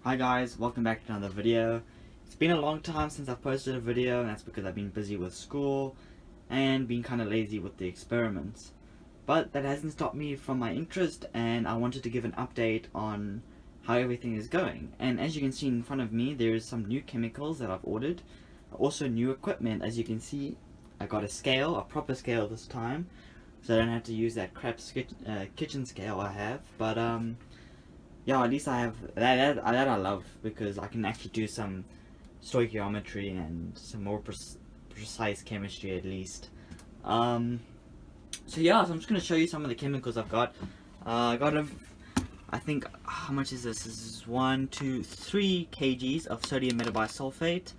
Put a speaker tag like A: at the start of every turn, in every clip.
A: Hi guys, welcome back to another video. It's been a long time since I've posted a video, and that's because I've been busy with school and been kind of lazy with the experiments. But that hasn't stopped me from my interest, and I wanted to give an update on how everything is going. And as you can see in front of me, there's some new chemicals that I've ordered. Also new equipment. As you can see, I got a scale, a proper scale this time, so I don't have to use that crap kitchen scale I have. But yeah, at least I have that I love, because I can actually do some stoichiometry and some more precise chemistry at least. So yeah, so I'm just gonna show you some of the chemicals I've got. I got I think, how much is this? This is 1, 2, 3 kgs of sodium metabisulfate.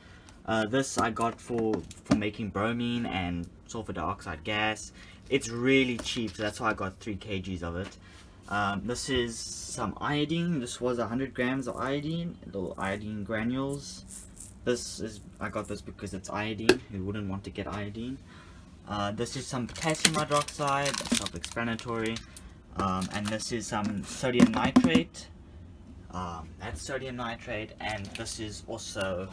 A: This I got for making bromine and sulfur dioxide gas. It's really cheap, so that's why I got 3 kgs of it. This is some iodine. This was 100 grams of iodine, little iodine granules. I got this because it's iodine. Who wouldn't want to get iodine? This is some potassium hydroxide, self-explanatory. And this is some sodium nitrate. That's sodium nitrate, and this is also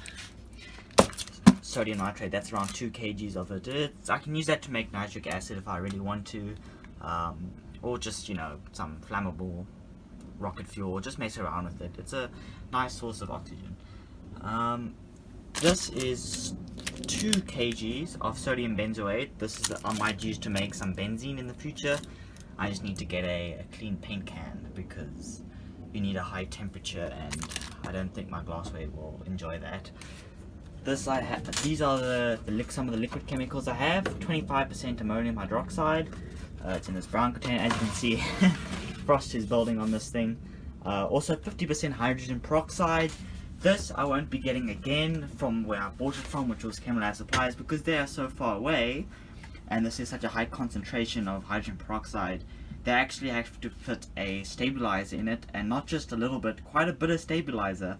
A: sodium nitrate. That's around 2 kgs of it. I can use that to make nitric acid if I really want to. Or just, some flammable rocket fuel, or just mess around with it. It's a nice source of oxygen. This is 2 kgs of sodium benzoate. This is I might use to make some benzene in the future. I just need to get a clean paint can, because you need a high temperature, and I don't think my glassware will enjoy that. These are some of the liquid chemicals I have. 25% ammonium hydroxide. It's in this brown container. As you can see, frost is building on this thing. Also 50% hydrogen peroxide. This I won't be getting again from where I bought it from, which was Chemical Supplies, because they are so far away, and this is such a high concentration of hydrogen peroxide. They actually have to put a stabilizer in it, and not just a little bit, quite a bit of stabilizer.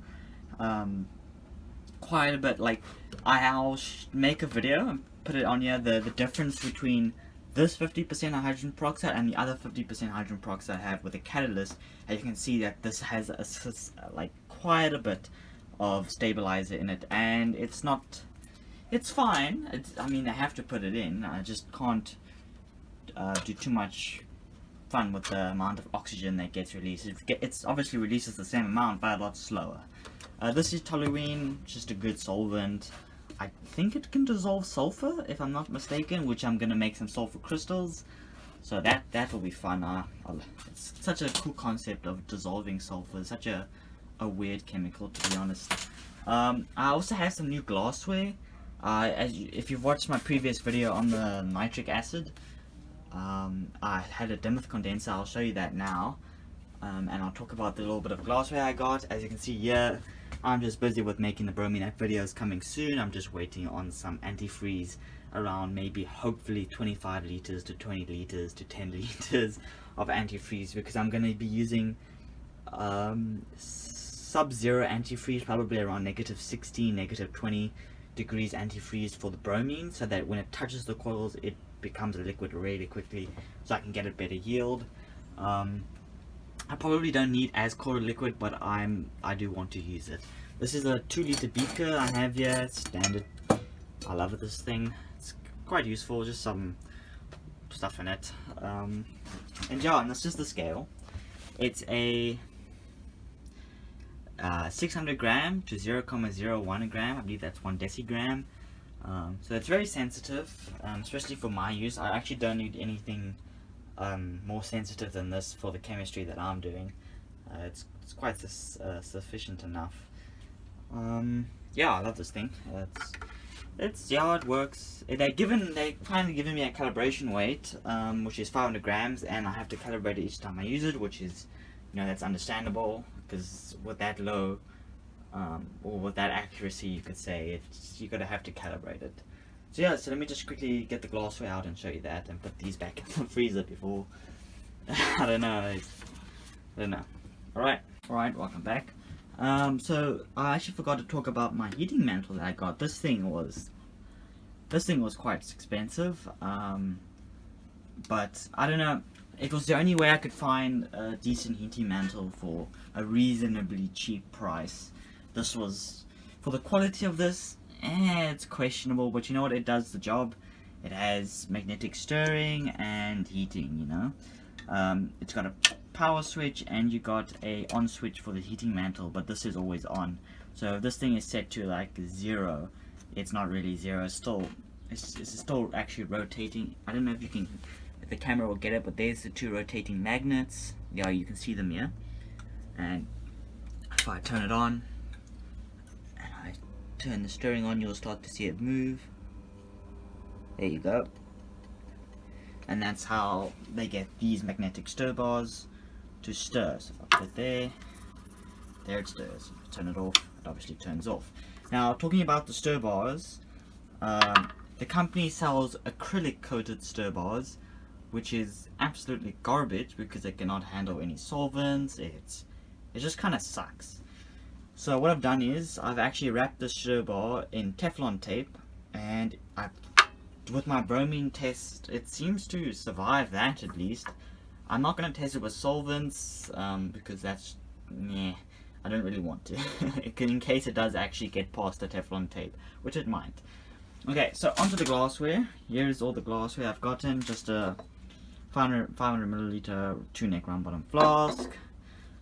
A: Quite a bit. Like, I'll make a video and put it on here, the difference between this 50% hydrogen peroxide and the other 50% hydrogen peroxide I have with a catalyst. And you can see that this has quite a bit of stabilizer in it, and it's fine. I mean, I have to put it in. I just can't do too much fun with the amount of oxygen that gets released. It obviously releases the same amount, but a lot slower. This is toluene, just a good solvent. I think it can dissolve sulfur, if I'm not mistaken, which I'm going to make some sulfur crystals. So that will be fun. It's such a cool concept of dissolving sulfur. Such a weird chemical, to be honest. I also have some new glassware. If you've watched my previous video on the nitric acid, I had a dimeth condenser. I'll show you that now. And I'll talk about the little bit of glassware I got. As you can see here, I'm just busy with making the bromine videos coming soon. I'm just waiting on some antifreeze around, maybe hopefully 25 liters to 20 liters to 10 liters of antifreeze, because I'm going to be using sub-zero antifreeze, probably around -16, -20 degrees antifreeze for the bromine, so that when it touches the coils it becomes a liquid really quickly, so I can get a better yield. I probably don't need as cold a liquid, but I do want to use it. This is a 2-liter beaker I have here. It's standard. I love this thing. It's quite useful. Just some stuff in it. And yeah, and that's just the scale. It's a 600 gram to 0.01 gram. I believe that's 1 decigram. So it's very sensitive, especially for my use. I actually don't need anything more sensitive than this for the chemistry that I'm doing. It's quite sufficient enough. Yeah, I love this thing. Yeah, it works. They finally given me a calibration weight, which is 500 grams, and I have to calibrate it each time I use it, which is, that's understandable, because with that low, or with that accuracy, you could say, you're gonna have to calibrate it. So yeah, so let me just quickly get the glassware out and show you that, and put these back in the freezer before, I don't know. Alright, welcome back. So I actually forgot to talk about my heating mantle that I got. This thing was quite expensive, but I don't know, it was the only way I could find a decent heating mantle for a reasonably cheap price. This was, for the quality of this, it's questionable, but you know what, it does the job. It has magnetic stirring and heating, you know. It's got a power switch and you got a on switch for the heating mantle, but this is always on. So if this thing is set to like 0, it's not really 0, it's still actually rotating. I don't know if you can, if the camera will get it, but there's the 2 rotating magnets. Yeah, you can see them here. And if I turn it on and I turn the stirring on, you'll start to see it move. There you go. And that's how they get these magnetic stir bars to stir. So if I put it there it stirs. If I turn it off, it obviously turns off. Now, talking about the stir bars, the company sells acrylic coated stir bars, which is absolutely garbage because it cannot handle any solvents. It just kind of sucks. So what I've done is I've actually wrapped the stir bar in Teflon tape, and with my bromine test, it seems to survive that at least. I'm not going to test it with solvents because that's, I don't really want to in case it does actually get past the Teflon tape, which it might. Okay, so onto the glassware. Here's all the glassware I've gotten. Just a 500 milliliter 2-neck round bottom flask,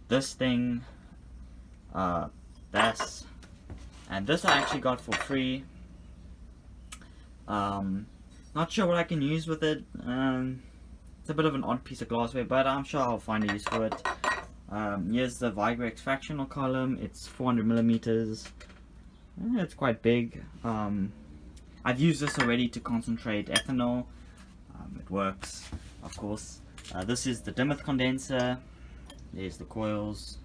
A: this thing, this, and this I actually got for free. Not sure what I can use with it. It's a bit of an odd piece of glassware, but I'm sure I'll find a use for it. Here's the Vigrex fractional column. It's 400 millimeters. It's quite big. I've used this already to concentrate ethanol. It works, of course. This is the Dimmoth condenser. There's the coils.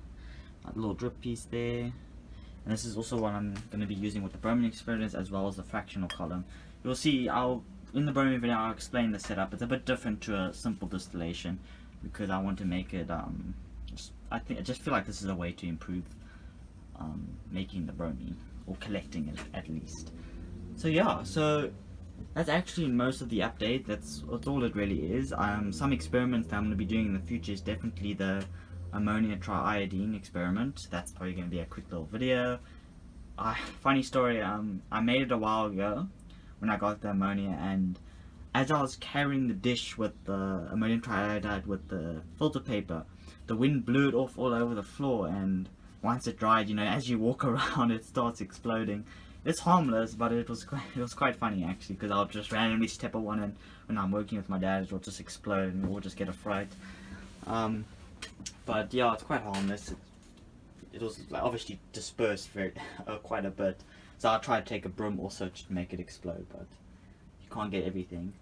A: A little drip piece there. And this is also what I'm going to be using with the bromine experiments, as well as the fractional column. You'll see, in the bromine video I'll explain the setup. It's a bit different to a simple distillation because I want to make it, I just feel like this is a way to improve making the bromine, or collecting it at least. So yeah, so that's actually most of the update. That's all it really is. Some experiments that I'm going to be doing in the future is definitely the ammonia triiodine experiment. That's probably going to be a quick little video. Funny story, I made it a while ago when I got the ammonia, and as I was carrying the dish with the ammonium triiodide with the filter paper, the wind blew it off all over the floor, and once it dried, you know, as you walk around it starts exploding. It's harmless, but it was quite funny actually, because I'll just randomly step on one, and when I'm working with my dad it will just explode and we'll just get a fright. But yeah, it's quite harmless. It was obviously dispersed very quite a bit, so I'll try to take a broom also to make it explode, but you can't get everything.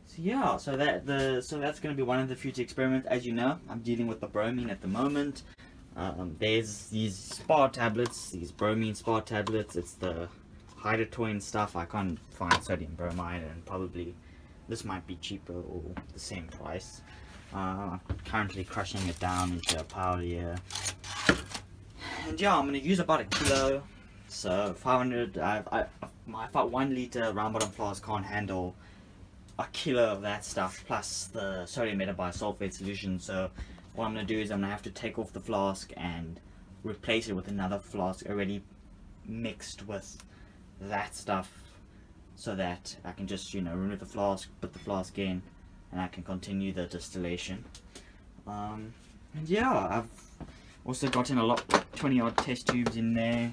A: So yeah, so that's going to be one of the future experiments. As you know, I'm dealing with the bromine at the moment. There's these spar tablets, these bromine spar tablets. It's the Hydrotoin stuff. I can't find sodium bromide, and probably this might be cheaper or the same price. I'm currently crushing it down into a powder here. And yeah, I'm going to use about 1 kilo. So 500, my 1 liter round bottom flask can't handle 1 kilo of that stuff, plus the sodium metabisulfate solution. So what I'm going to do is I'm going to have to take off the flask and replace it with another flask already mixed with that stuff, so that I can just, you know, remove the flask, put the flask in, and I can continue the distillation. And yeah, I've also gotten a lot, 20 odd test tubes in there.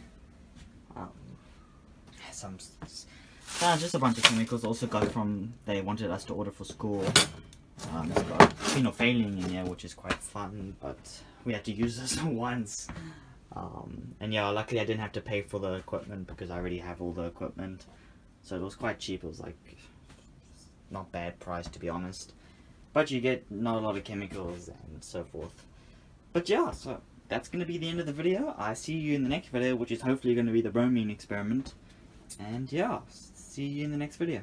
A: Just a bunch of chemicals. Also got from, they wanted us to order for school. It's got phenolphthalein in here, which is quite fun, but we had to use this once. And yeah, luckily I didn't have to pay for the equipment because I already have all the equipment, so it was quite cheap. It was like not bad price, to be honest, but you get not a lot of chemicals and so forth. But yeah, so that's going to be the end of the video. I see you in the next video, which is hopefully going to be the bromine experiment. And yeah, see you in the next video.